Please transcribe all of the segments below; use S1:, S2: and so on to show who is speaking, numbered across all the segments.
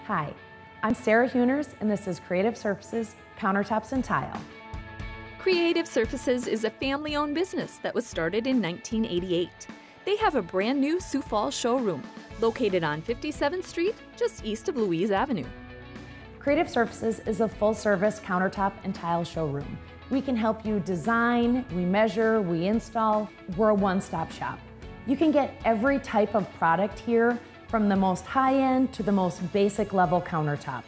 S1: Hi, I'm Sarah Huners, and this is Creative Surfaces, Countertops and Tile.
S2: Creative Surfaces is a family-owned business that was started in 1988. They have a brand new Sioux Falls showroom located on 57th Street, just east of Louise Avenue.
S1: Creative Surfaces is a full-service countertop and tile showroom. We can help you design, we measure, we install. We're a one-stop shop. You can get every type of product here, from the most high-end to the most basic level countertop.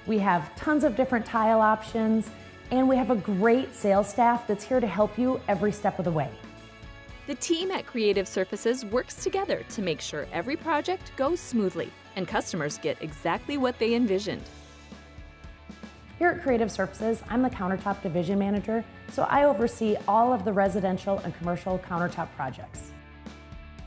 S1: We have tons of different tile options, and we have a great sales staff that's here to help you every step of the way.
S2: The team at Creative Surfaces works together to make sure every project goes smoothly and customers get exactly what they envisioned.
S1: Here at Creative Surfaces, I'm the Countertop Division Manager, so I oversee all of the residential and commercial countertop projects.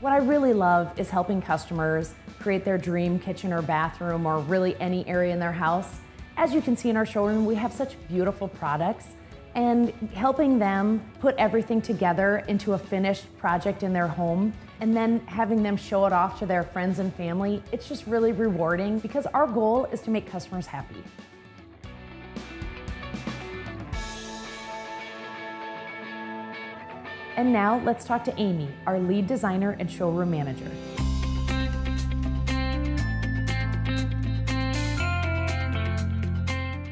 S1: What I really love is helping customers create their dream kitchen or bathroom or really any area in their house. As you can see in our showroom, we have such beautiful products, and helping them put everything together into a finished project in their home and then having them show it off to their friends and family, it's just really rewarding because our goal is to make customers happy. And now let's talk to Amy, our lead designer and showroom manager.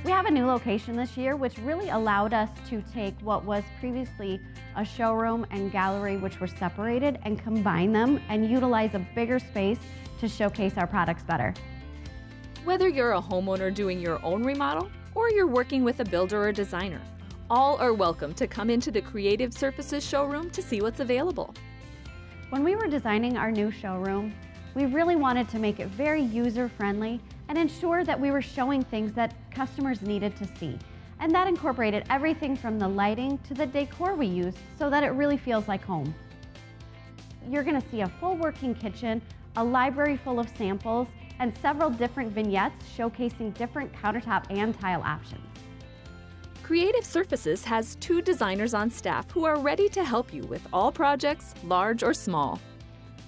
S3: We have a new location this year, which really allowed us to take what was previously a showroom and gallery, which were separated, and combine them and utilize a bigger space to showcase our products better.
S2: Whether you're a homeowner doing your own remodel or you're working with a builder or designer, all are welcome to come into the Creative Surfaces showroom to see what's available.
S3: When we were designing our new showroom, we really wanted to make it very user-friendly and ensure that we were showing things that customers needed to see. And that incorporated everything from the lighting to the decor we use so that it really feels like home. You're gonna see a full working kitchen, a library full of samples, and several different vignettes showcasing different countertop and tile options.
S2: Creative Surfaces has 2 designers on staff who are ready to help you with all projects, large or small.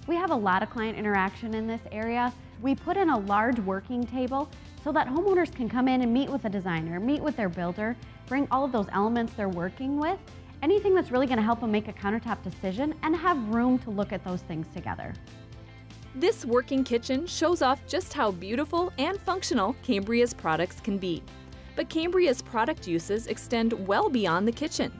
S3: We have a lot of client interaction in this area. We put in a large working table so that homeowners can come in and meet with a designer, meet with their builder, bring all of those elements they're working with, anything that's really going to help them make a countertop decision, and have room to look at those things together.
S2: This working kitchen shows off just how beautiful and functional Cambria's products can be. But Cambria's product uses extend well beyond the kitchen.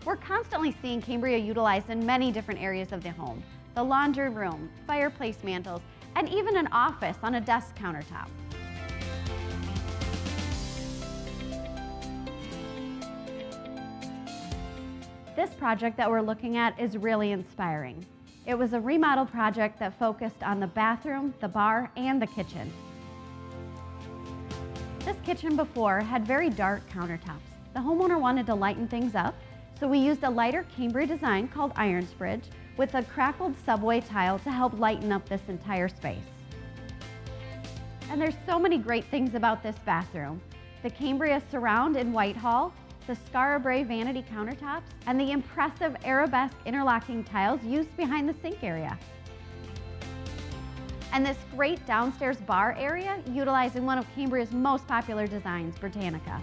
S3: We're constantly seeing Cambria utilized in many different areas of the home. The laundry room, fireplace mantles, and even an office on a desk countertop. This project that we're looking at is really inspiring. It was a remodel project that focused on the bathroom, the bar, and the kitchen. This kitchen before had very dark countertops. The homeowner wanted to lighten things up, so we used a lighter Cambria design called Iron Bridge with a crackled subway tile to help lighten up this entire space. And there's so many great things about this bathroom. The Cambria surround in Whitehall, the Scarabray vanity countertops, and the impressive arabesque interlocking tiles used behind the sink area. And this great downstairs bar area utilizing one of Cambria's most popular designs, Britannica.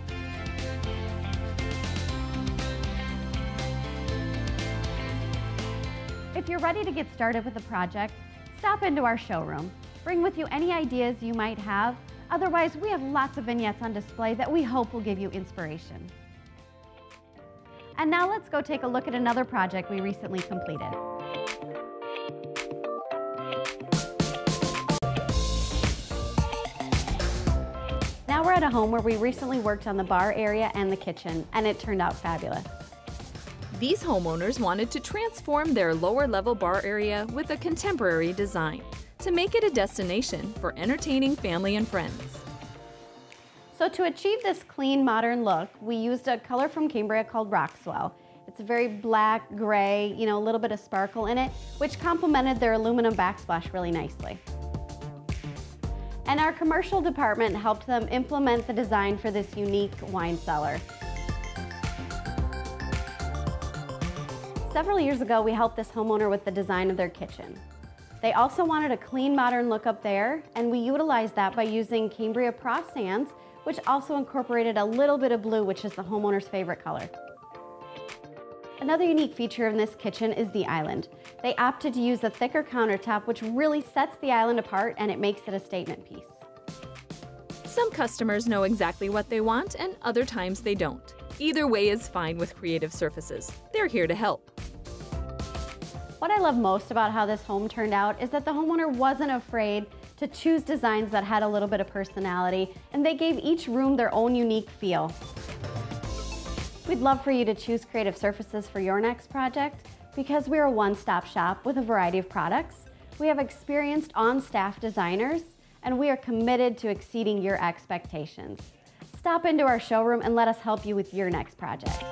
S3: If you're ready to get started with a project, stop into our showroom. Bring with you any ideas you might have. Otherwise, we have lots of vignettes on display that we hope will give you inspiration. And now let's go take a look at another project we recently completed. Now we're at a home where we recently worked on the bar area and the kitchen, and it turned out fabulous.
S2: These homeowners wanted to transform their lower-level bar area with a contemporary design to make it a destination for entertaining family and friends.
S3: So to achieve this clean, modern look, we used a color from Cambria called Rockswell. It's a very black, gray, a little bit of sparkle in it, which complemented their aluminum backsplash really nicely. And our commercial department helped them implement the design for this unique wine cellar. Several years ago, we helped this homeowner with the design of their kitchen. They also wanted a clean, modern look up there, and we utilized that by using Cambria Pros Sands, which also incorporated a little bit of blue, which is the homeowner's favorite color. Another unique feature in this kitchen is the island. They opted to use a thicker countertop, which really sets the island apart and it makes it a statement piece.
S2: Some customers know exactly what they want, and other times they don't. Either way is fine with Creative Surfaces. They're here to help.
S3: What I love most about how this home turned out is that the homeowner wasn't afraid to choose designs that had a little bit of personality, and they gave each room their own unique feel. We'd love for you to choose Creative Surfaces for your next project because we're a one-stop shop with a variety of products. We have experienced on-staff designers, and we are committed to exceeding your expectations. Stop into our showroom and let us help you with your next project.